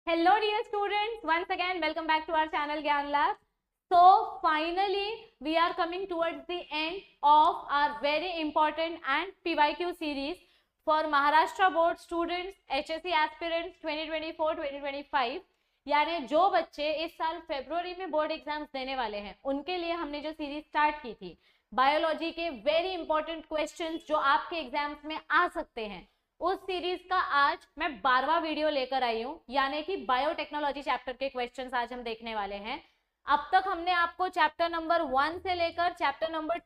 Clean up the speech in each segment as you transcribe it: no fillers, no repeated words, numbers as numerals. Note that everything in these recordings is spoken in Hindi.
Hello dear students, once again welcome back to our channel Gyan Lab. So finally we are coming towards the end of our very important and PYQ series for Maharashtra board students, HSC aspirants 2024-2025. यानी जो बच्चे इस साल फरवरी में बोर्ड एग्जाम्स देने वाले हैं उनके लिए हमने जो सीरीज स्टार्ट की थी बायोलॉजी के वेरी इंपॉर्टेंट क्वेश्चंस जो आपके एग्जाम्स में आ सकते हैं, उस सीरीज का आज मैं 12वां वीडियो लेकर आई हूं, यानी कि बायोटेक्नोलॉजी चैप्टर के क्वेश्चंस आज हम देखने वाले हैं। अब तक हमने आपको चैप्टर नंबर 1 से लेकर चैप्टर नंबर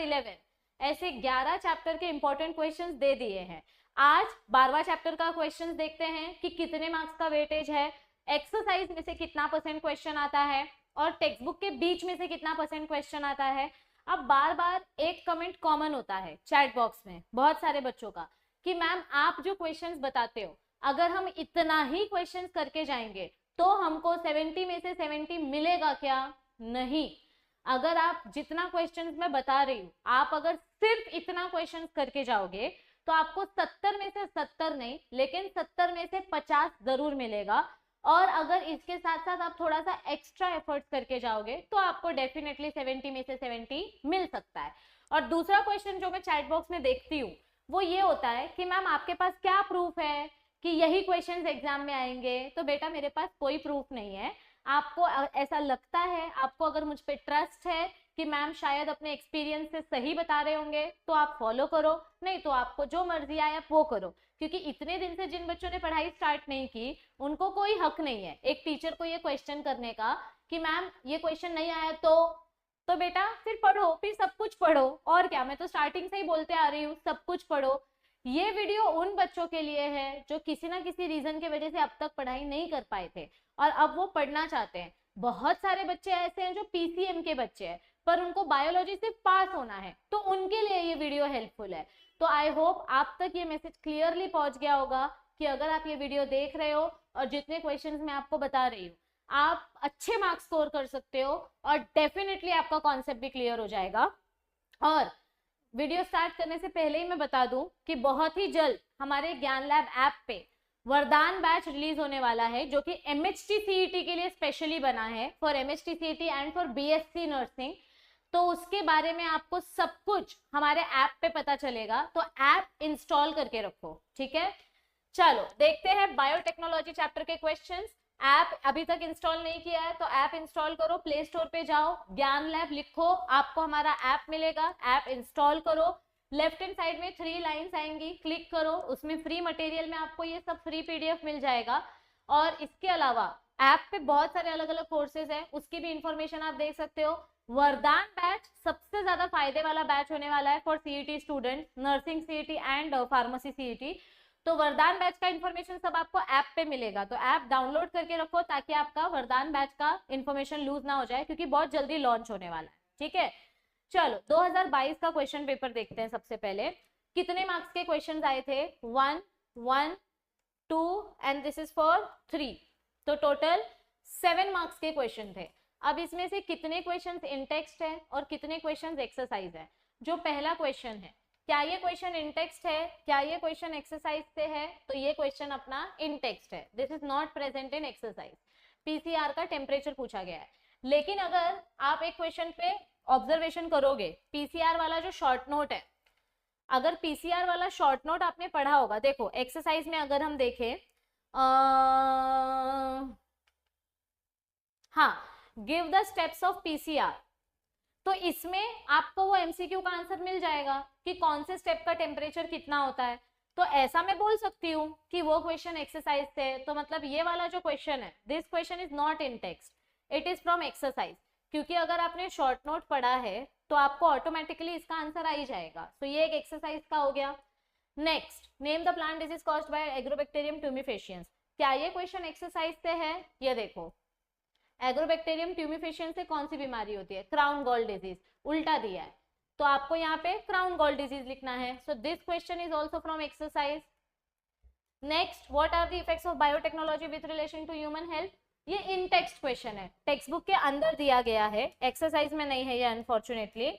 11 ऐसे 11 चैप्टर के इंपॉर्टेंट क्वेश्चंस दे दिए हैं। आज 12वां चैप्टर का क्वेश्चंस देखते हैं कि कितने मार्क्स का वेटेज है, एक्सरसाइज में से कितना % क्वेश्चन आता है और टेक्स्ट बुक के बीच में से कितना % क्वेश्चन आता है। अब बार बार एक कमेंट कॉमन होता है चैट बॉक्स में बहुत सारे बच्चों का कि मैम आप जो क्वेश्चंस बताते हो अगर हम इतना ही क्वेश्चंस करके जाएंगे तो हमको 70 में से 70 मिलेगा क्या? नहीं, अगर आप जितना क्वेश्चंस मैं बता रही हूँ आप अगर सिर्फ इतना क्वेश्चंस करके जाओगे तो आपको 70 में से 70 नहीं लेकिन 70 में से 50 जरूर मिलेगा। और अगर इसके साथ साथ आप थोड़ा सा एक्स्ट्रा एफर्ट्स करके जाओगे तो आपको डेफिनेटली 70 में से 70 मिल सकता है। और दूसरा क्वेश्चन जो मैं चैट बॉक्स में देखती हूँ वो ये होता है कि मैम आपके पास क्या प्रूफ है कि यही क्वेश्चंस एग्जाम में आएंगे? तो बेटा मेरे पास कोई प्रूफ नहीं है। आपको ऐसा लगता है, आपको अगर मुझ पे ट्रस्ट है कि मैम शायद अपने एक्सपीरियंस से सही बता रहे होंगे तो आप फॉलो करो, नहीं तो आपको जो मर्जी आए आप वो करो। क्योंकि इतने दिन से जिन बच्चों ने पढ़ाई स्टार्ट नहीं की उनको कोई हक नहीं है एक टीचर को ये क्वेश्चन करने का कि मैम ये क्वेश्चन नहीं आया तो बेटा फिर पढ़ो, फिर सब कुछ पढ़ो। और क्या, मैं तो स्टार्टिंग से ही बोलते आ रही हूँ सब कुछ पढ़ो। ये वीडियो उन बच्चों के लिए है जो किसी ना किसी रीजन की वजह से अब तक पढ़ाई नहीं कर पाए थे और अब वो पढ़ना चाहते हैं। बहुत सारे बच्चे ऐसे हैं जो पीसीएम के बच्चे हैं पर उनको बायोलॉजी से पास होना है, तो उनके लिए ये वीडियो हेल्पफुल है। तो आई होप आप तक ये मैसेज क्लियरली पहुंच गया होगा कि अगर आप ये वीडियो देख रहे हो और जितने क्वेश्चंस मैं आपको बता रही हूँ आप अच्छे मार्क्स स्कोर कर सकते हो और डेफिनेटली आपका कॉन्सेप्ट भी क्लियर हो जाएगा। और वीडियो स्टार्ट करने से पहले ही मैं बता दूं कि बहुत ही जल्द हमारे ज्ञान लैब ऐप पे वरदान बैच रिलीज होने वाला है जो कि MHT CET के लिए स्पेशली बना है, for MHT CET and for BSc nursing. तो उसके बारे में आपको सब कुछ हमारे ऐप पे पता चलेगा, तो ऐप इंस्टॉल करके रखो, ठीक है। चलो देखते हैं बायोटेक्नोलॉजी चैप्टर के क्वेश्चंस। ऐप अभी तक इंस्टॉल नहीं किया है तो ऐप इंस्टॉल करो, प्ले स्टोर पे जाओ, ज्ञान लैब लिखो, आपको हमारा ऐप मिलेगा, ऐप इंस्टॉल करो। लेफ्ट हैंड साइड में 3 लाइंस आएंगी, क्लिक करो, उसमें फ्री मटेरियल में आपको ये सब फ्री PDF मिल जाएगा। और इसके अलावा ऐप पे बहुत सारे अलग अलग कोर्सेज है, उसकी भी इंफॉर्मेशन आप देख सकते हो। वरदान बैच सबसे ज्यादा फायदे वाला बैच होने वाला है for CET student, nursing CET and pharmacy CET। तो वरदान बैच का इंफॉर्मेशन सब आपको ऐप पे मिलेगा, तो ऐप डाउनलोड करके रखो ताकि आपका वरदान बैच का इंफॉर्मेशन लूज ना हो जाए क्योंकि बहुत जल्दी लॉन्च होने वाला है, ठीक है। चलो 2022 का क्वेश्चन पेपर देखते हैं। सबसे पहले कितने मार्क्स के क्वेश्चन आए थे? 1, 1, 2 एंड दिस इज फॉर 3, तो टोटल 7 मार्क्स के क्वेश्चन थे। अब इसमें से कितने क्वेश्चंस इन टेक्स्ट है और कितने क्वेश्चंस एक्सरसाइज है? जो पहला क्वेश्चन है, क्या ये क्वेश्चन इन टेक्स्ट है, क्या ये क्वेश्चन एक्सरसाइज से है? तो ये क्वेश्चन अपना इन टेक्स्ट है, this is not present in exercise. PCR का टेम्परेचर पूछा गया है। लेकिन अगर आप एक क्वेश्चन पे ऑब्जर्वेशन करोगे, PCR वाला जो शॉर्ट नोट है, अगर PCR वाला शॉर्ट नोट आपने पढ़ा होगा, देखो एक्सरसाइज में अगर हम देखें हाँ, give the steps of PCR, तो इसमें आपको वो MCQ का आंसर मिल जाएगा कि कौन से स्टेप का टेम्परेचर कितना होता है। तो ऐसा मैं बोल सकती हूँ कि वो क्वेश्चन एक्सरसाइज से, तो मतलब ये वाला जो क्वेश्चन है, this question is not in text, it is from exercise. क्योंकि अगर आपने शॉर्ट नोट पढ़ा है तो आपको ऑटोमेटिकली इसका आंसर आ ही जाएगा। तो ये एक एक्सरसाइज का हो गया। Next, name the plant disease caused by agrobacterium tumefaciens, क्या ये क्वेश्चन एक्सरसाइज से है? ये देखो, एग्रोबैक्टीरियम ट्यूमिफेशियंस से कौन सी बीमारी होती है? क्राउन गॉल डिजीज, उल्टा दिया है तो आपको यहाँ पे क्राउन गॉल डिजीज लिखना है। So this question is also from exercise. Next, what are the effects of biotechnology with relation to human health, ये इन टेक्स्ट क्वेश्चन है, टेक्स्ट बुक के अंदर दिया गया है, एक्सरसाइज में नहीं है ये अनफॉर्चुनेटली।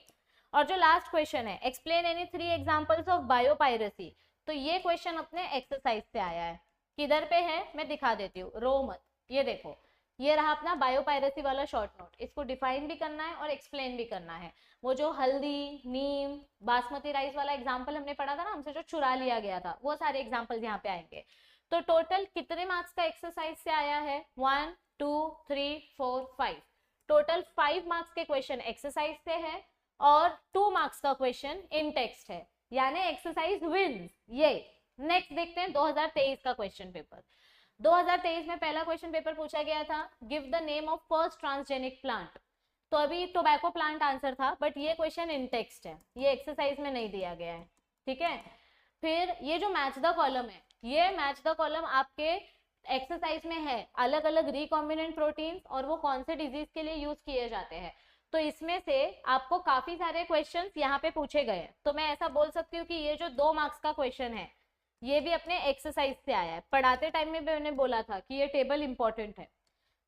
और जो लास्ट क्वेश्चन है, explain any 3 examples of biopiracy, तो ये क्वेश्चन अपने एक्सरसाइज से आया है। किधर पे है मैं दिखा देती हूँ, रो मत। ये देखो, ये रहा अपना बायोपायरेसी वाला शॉर्ट नोट। इसको डिफाइन भी करना है और एक्सप्लेन भी करना है। वो जो हल्दी, नीम, बासमती राइस वाला एग्जाम्पल हमने पढ़ा था ना, हमसे जो चुरा लिया गया था, वो सारे एग्जाम्पल यहाँ पे आएंगे। तो टोटल कितने मार्क्स का एक्सरसाइज से आया है? 1 2 3 4 5। टोटल 5 मार्क्स के क्वेश्चन एक्सरसाइज से है और 2 मार्क्स का क्वेश्चन इन टेक्स्ट है, यानी एक्सरसाइज विन्स ये। नेक्स्ट देखते हैं 2023 का क्वेश्चन पेपर। 2023 में पहला क्वेश्चन पेपर पूछा गया था, give the name of first transgenic plant. तो अभी टोबैको प्लांट आंसर था, बट ये क्वेश्चन इन टेक्स्ट है, ये एक्सरसाइज में नहीं दिया गया है, ठीक है। फिर ये जो मैच द कॉलम है, ये मैच द कॉलम आपके एक्सरसाइज में है, अलग अलग रिकॉम्बिनेंट प्रोटीन और वो कौन से डिजीज के लिए यूज किए जाते हैं। तो इसमें से आपको काफी सारे क्वेश्चंस यहाँ पे पूछे गए। तो मैं ऐसा बोल सकती हूँ कि ये जो 2 मार्क्स का क्वेश्चन है, ये भी अपने एक्सरसाइज से आया है। पढ़ाते टाइम में मैंने बोला था कि ये टेबल इंपॉर्टेंट है।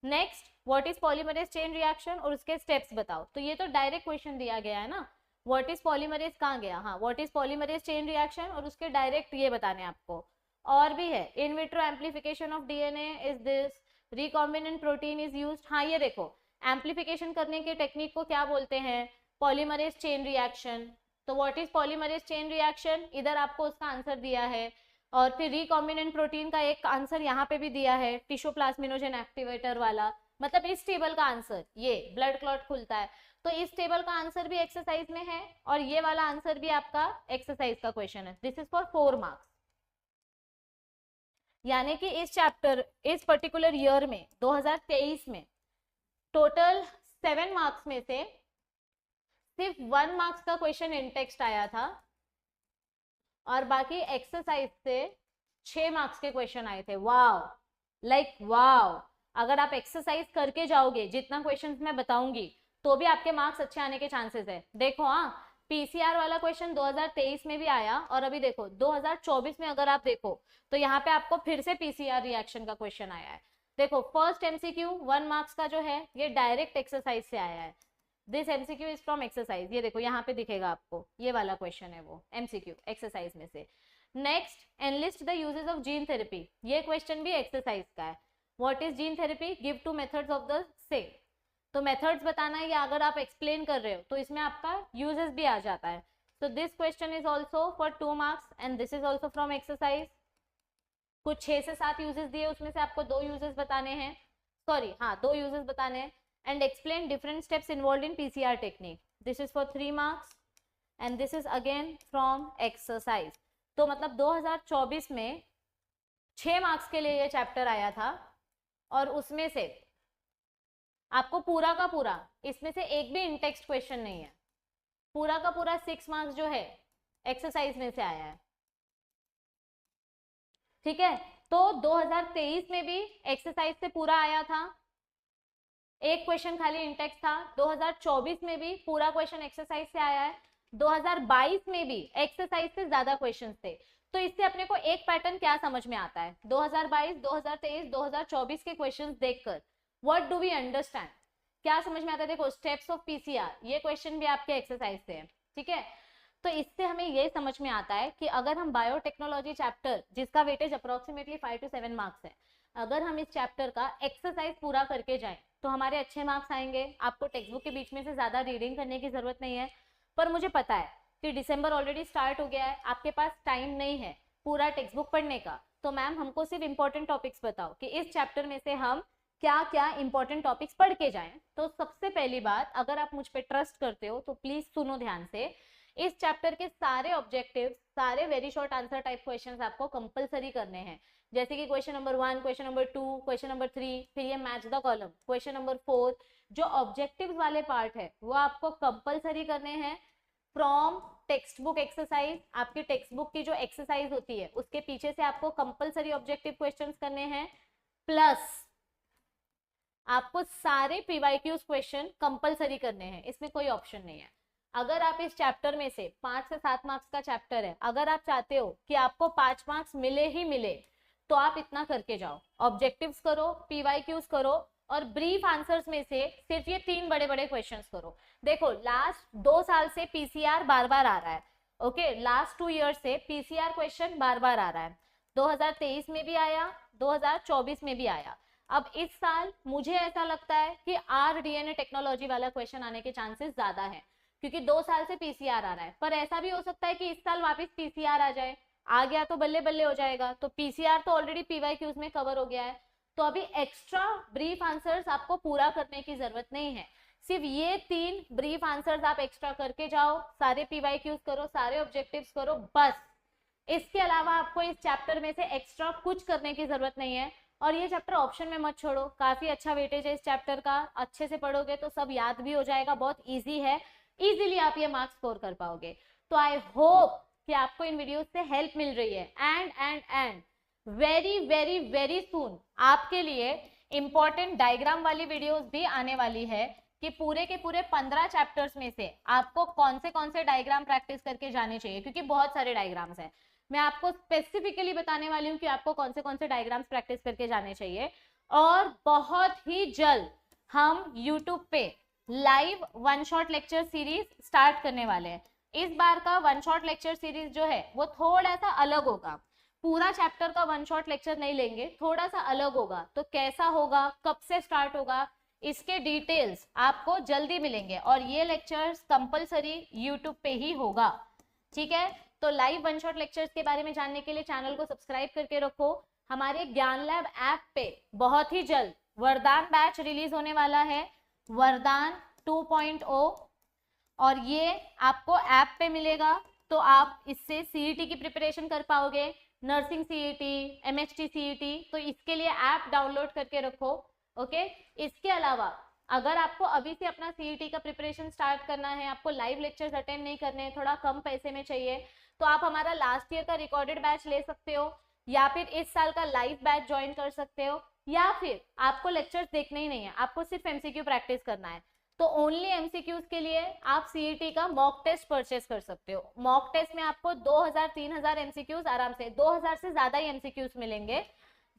Next, what is polymerase chain reaction और उसके स्टेप्स बताओ। तो ये तो डायरेक्ट क्वेश्चन दिया गया है ना, व्हाट इज पॉलीमरेज कहाँ गया, हाँ what is polymerase chain reaction और उसके डायरेक्ट ये बताने आपको। और भी है, in vitro amplification of DNA is this, recombinant protein is used. हाँ ये देखो, एम्प्लीफिकेशन करने के टेक्निक को क्या बोलते हैं? Polymerase chain reaction. तो what is polymerase chain reaction, इधर आपको उसका आंसर दिया है। और फिर रिकॉम्बिनेंट प्रोटीन का एक आंसर यहाँ पे भी दिया है, टिश्यू प्लाज्मिनोजेन एक्टिवेटर वाला, मतलब इस टेबल का आंसर ये ब्लड क्लॉट खुलता है। तो इस टेबल का आंसर भी एक्सरसाइज में है और ये वाला आंसर भी आपका एक्सरसाइज का क्वेश्चन है। This is for 4 marks. यानी कि इस चैप्टर, इस पर्टिकुलर ईयर में 2023 में टोटल 7 मार्क्स में से सिर्फ 1 मार्क्स का क्वेश्चन इन टेक्स्ट आया था और बाकी एक्सरसाइज से 6 मार्क्स के क्वेश्चन आए थे। Wow, like wow. अगर आप एक्सरसाइज करके जाओगे जितना क्वेश्चन मैं बताऊंगी, तो भी आपके मार्क्स अच्छे आने के चांसेस है। देखो हाँ, पीसीआर वाला क्वेश्चन 2023 में भी आया और अभी देखो 2024 में अगर आप देखो तो यहाँ पे आपको फिर से पीसीआर रिएक्शन का क्वेश्चन आया है। देखो फर्स्ट एमसीक्यू 1 मार्क्स का जो है ये डायरेक्ट एक्सरसाइज से आया है। This MCQ is from exercise. ये देखो यहाँ पे दिखेगा आपको, ये वाला क्वेश्चन है वो एमसीक्यू एक्सरसाइज में से। Next, analyst the uses of gene therapy. ये क्वेश्चन भी एक्सरसाइज का है। What is gene therapy, give 2 methods of the same. तो मेथड्स बताना है, या अगर आप एक्सप्लेन कर रहे हो तो इसमें आपका यूजेस भी आ जाता है। तो this question is also for 2 marks and this is also from exercise. कुछ 6 से 7 यूजेस दिए, उसमें से आपको 2 यूजेस बताने हैं, सॉरी हाँ 2 यूजेस बताने हैं। And explain different steps involve in PCR technique. This is for 3 marks and this is again from exercise. तो मतलब 2024 में 6 मार्क्स के लिए ये चैप्टर आया था और उसमें से आपको पूरा का पूरा, इसमें से एक भी इनटेक्स्ट क्वेश्चन नहीं है, पूरा का पूरा 6 मार्क्स जो है एक्सरसाइज में से आया है, ठीक है। तो 2023 में भी एक्सरसाइज से पूरा आया था, एक क्वेश्चन खाली इनटेक्स्ट था। 2024 में भी पूरा क्वेश्चन एक्सरसाइज से आया है। 2022 में भी एक्सरसाइज से ज्यादा क्वेश्चंस थे। तो इससे अपने को एक पैटर्न क्या समझ में आता है, 2022, 2023, 2024 के क्वेश्चंस देखकर व्हाट डू वी अंडरस्टैंड, क्या समझ में आता है। देखो स्टेप्स ऑफ पीसीआर, ये क्वेश्चन भी आपके एक्सरसाइज से है, ठीक है। तो इससे हमें ये समझ में आता है कि अगर हम बायोटेक्नोलॉजी चैप्टर, जिसका वेटेज अप्रोक्सीमेटली 5 to 7 मार्क्स है, अगर हम इस चैप्टर का एक्सरसाइज पूरा करके जाएं तो हमारे अच्छे मार्क्स आएंगे। आपको टेक्स्ट बुक के बीच में से ज्यादा रीडिंग करने की जरूरत नहीं है। पर मुझे पता है कि दिसंबर ऑलरेडी स्टार्ट हो गया है, आपके पास टाइम नहीं है पूरा टेक्स्ट बुक पढ़ने का। तो मैम हमको सिर्फ इंपॉर्टेंट टॉपिक्स बताओ कि इस चैप्टर में से हम क्या क्या इंपॉर्टेंट टॉपिक्स पढ़ के जाएं। तो सबसे पहली बात, अगर आप मुझ पर ट्रस्ट करते हो तो प्लीज सुनो ध्यान से। इस चैप्टर के सारे ऑब्जेक्टिव, सारे very short answer type questions आपको कंपलसरी करने हैं। जैसे कि question number 1, question number 2, question number 3, फिर ये match the column, question number 4, जो ऑब्जेक्टिव्स वाले पार्ट है वो आपको कंपलसरी करने हैं फ्रॉम टेक्स्ट बुक एक्सरसाइज। आपकी टेक्स्ट बुक की जो एक्सरसाइज होती है उसके पीछे से आपको कंपलसरी ऑब्जेक्टिव क्वेश्चंस करने हैं, प्लस आपको सारे पीवाईक्यूज क्वेश्चन कंपलसरी करने हैं, इसमें कोई ऑप्शन नहीं है। अगर आप इस चैप्टर में से 5 से 7 मार्क्स का चैप्टर है, अगर आप चाहते हो कि आपको 5 मार्क्स मिले ही मिले, तो आप इतना करके जाओ, ऑब्जेक्टिव्स करो, पीवाईक्यूज करो और ब्रीफ आंसर्स में से सिर्फ ये 3 बड़े बड़े क्वेश्चंस करो। देखो लास्ट 2 साल से पीसीआर बार बार आ रहा है, ओके, लास्ट 2 ईयर से पीसीआर क्वेश्चन बार बार आ रहा है। 2023 में भी आया, 2024 में भी आया। अब इस साल मुझे ऐसा लगता है कि RDNA टेक्नोलॉजी वाला क्वेश्चन आने के चांसेस ज्यादा है, क्योंकि 2 साल से PCR आ रहा है। पर ऐसा भी हो सकता है कि इस साल वापस PCR आ जाए, आ गया तो बल्ले बल्ले हो जाएगा। तो PCR तो ऑलरेडी PYQs में कवर हो गया है, तो अभी एक्स्ट्रा ब्रीफ आंसर्स आपको पूरा करने की जरूरत नहीं है। सिर्फ ये 3 ब्रीफ आंसर्स आप एक्स्ट्रा करके जाओ, सारे PYQs करो, सारे ऑब्जेक्टिव्स करो, बस। इसके अलावा आपको इस चैप्टर में से एक्स्ट्रा कुछ करने की जरूरत नहीं है। और ये चैप्टर ऑप्शन में मत छोड़ो, काफी अच्छा वेटेज है इस चैप्टर का, अच्छे से पढ़ोगे तो सब याद भी हो जाएगा, बहुत इजी है, इजीली आप ये मार्क्स स्कोर कर पाओगे। तो आई होप कि आपको इन वीडियोस से हेल्प मिल रही है। And very very very soon आपके लिए इंपॉर्टेंट डायग्राम वाली वीडियोस भी आने वाली है, कि पूरे के पूरे 15 चैप्टर्स में से आपको कौन से डायग्राम प्रैक्टिस करके जाने चाहिए, क्योंकि बहुत सारे डायग्राम्स हैं। मैं आपको स्पेसिफिकली बताने वाली हूँ कि आपको कौन से डायग्राम्स प्रैक्टिस करके जाने चाहिए। और बहुत ही जल्द हम YouTube पे live 1 shot lecture series start करने वाले हैं। इस बार का 1 शॉट लेक्चर सीरीज जो है वो थोड़ा सा अलग होगा, पूरा चैप्टर का 1 शॉट लेक्चर नहीं लेंगे, थोड़ा सा अलग होगा। तो कैसा होगा, कब से स्टार्ट होगा, इसके डिटेल्स आपको जल्दी मिलेंगे। और ये लेक्चर्स कंपलसरी YouTube पे ही होगा, ठीक है। तो लाइव 1 शॉट लेक्चर्स के बारे में जानने के लिए चैनल को सब्सक्राइब करके रखो। हमारे ज्ञान लैब ऐप पे बहुत ही जल्द वरदान बैच रिलीज होने वाला है, वरदान 2.0, और ये आपको ऐप पे मिलेगा। तो आप इससे CET की प्रिपरेशन कर पाओगे, नर्सिंग CET, MHT CET। तो इसके लिए ऐप डाउनलोड करके रखो, ओके। इसके अलावा अगर आपको अभी से अपना CET का प्रिपरेशन स्टार्ट करना है, आपको लाइव लेक्चर्स अटेंड नहीं करने हैं, थोड़ा कम पैसे में चाहिए, तो आप हमारा लास्ट ईयर का रिकॉर्डेड बैच ले सकते हो, या फिर इस साल का लाइव बैच ज्वाइन कर सकते हो, या फिर आपको लेक्चर्स देखने ही नहीं है, आपको सिर्फ MCQ प्रैक्टिस करना है, तो ओनली MCQs के लिए आप CET का मॉक टेस्ट परचेस कर सकते हो। मॉक टेस्ट में आपको 2000-3000 MCQs आराम से, 2000 से ज्यादा ही MCQs मिलेंगे,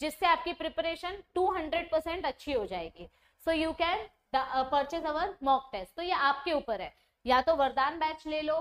जिससे आपकी प्रिपरेशन 200% अच्छी हो जाएगी। So you can purchase our mock test. तो ये आपके ऊपर है, या तो वरदान बैच ले लो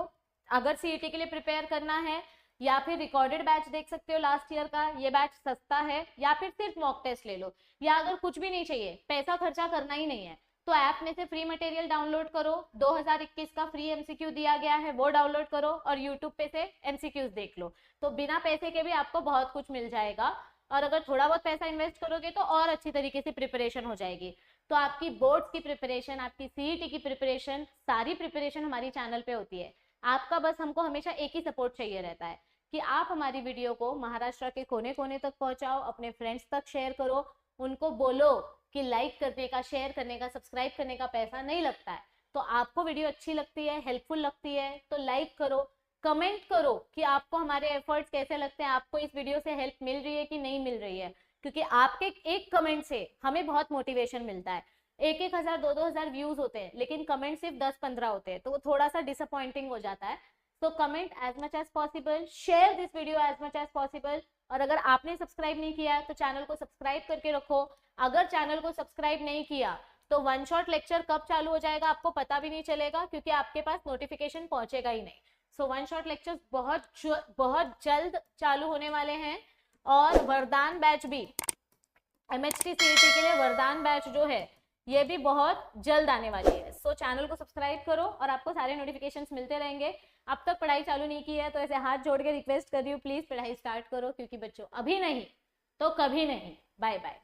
अगर CET के लिए प्रिपेयर करना है, या फिर रिकॉर्डेड बैच देख सकते हो लास्ट ईयर का, ये बैच सस्ता है, या फिर सिर्फ मॉक टेस्ट ले लो। या अगर कुछ भी नहीं चाहिए, पैसा खर्चा करना ही नहीं है, तो ऐप में से फ्री मटेरियल डाउनलोड करो, 2021 का फ्री MCQ दिया गया है, वो डाउनलोड करो और यूट्यूब पे से MCQs देख लो। तो बिना पैसे के भी आपको बहुत कुछ मिल जाएगा, और अगर थोड़ा बहुत पैसा इन्वेस्ट करोगे तो और अच्छी तरीके से प्रिपरेशन हो जाएगी। तो आपकी बोर्ड्स की प्रिपरेशन, आपकी CET की प्रिपरेशन, सारी प्रिपरेशन हमारी चैनल पे होती है। आपका बस हमको हमेशा एक ही सपोर्ट चाहिए रहता है कि आप हमारी वीडियो को महाराष्ट्र के कोने कोने तक पहुंचाओ, अपने फ्रेंड्स तक शेयर करो, उनको बोलो कि लाइक करने का, शेयर करने का, सब्सक्राइब करने का पैसा नहीं लगता है। तो आपको वीडियो अच्छी लगती है, हेल्पफुल लगती है, तो लाइक करो, कमेंट करो कि आपको हमारे एफर्ट्स कैसे लगते हैं, आपको इस वीडियो से हेल्प मिल रही है कि नहीं मिल रही है, क्योंकि आपके एक कमेंट से हमें बहुत मोटिवेशन मिलता है। 1-1 हजार 2-2 हजार व्यूज होते हैं, लेकिन कमेंट सिर्फ 10-15 होते हैं, तो वो थोड़ा सा डिसअपॉइंटिंग हो जाता है। तो comment as much as possible, share this video as much as possible. और अगर आपने सब्सक्राइब नहीं किया तो चैनल को सब्सक्राइब करके रखो। अगर चैनल को सब्सक्राइब नहीं किया तो 1 शॉट लेक्चर कब चालू हो जाएगा आपको पता भी नहीं चलेगा, क्योंकि आपके पास नोटिफिकेशन पहुंचेगा ही नहीं। सो 1 शॉट लेक्चर्स बहुत जल्द चालू होने वाले हैं। और वरदान बैच भी, MHT CET के लिए वरदान बैच जो है ये भी बहुत जल्द आने वाली है। सो चैनल को सब्सक्राइब करो और आपको सारे नोटिफिकेशंस मिलते रहेंगे। अब तक पढ़ाई चालू नहीं की है तो ऐसे हाथ जोड़ के रिक्वेस्ट कर रही हूँ, प्लीज पढ़ाई स्टार्ट करो, क्योंकि बच्चों अभी नहीं तो कभी नहीं। Bye bye.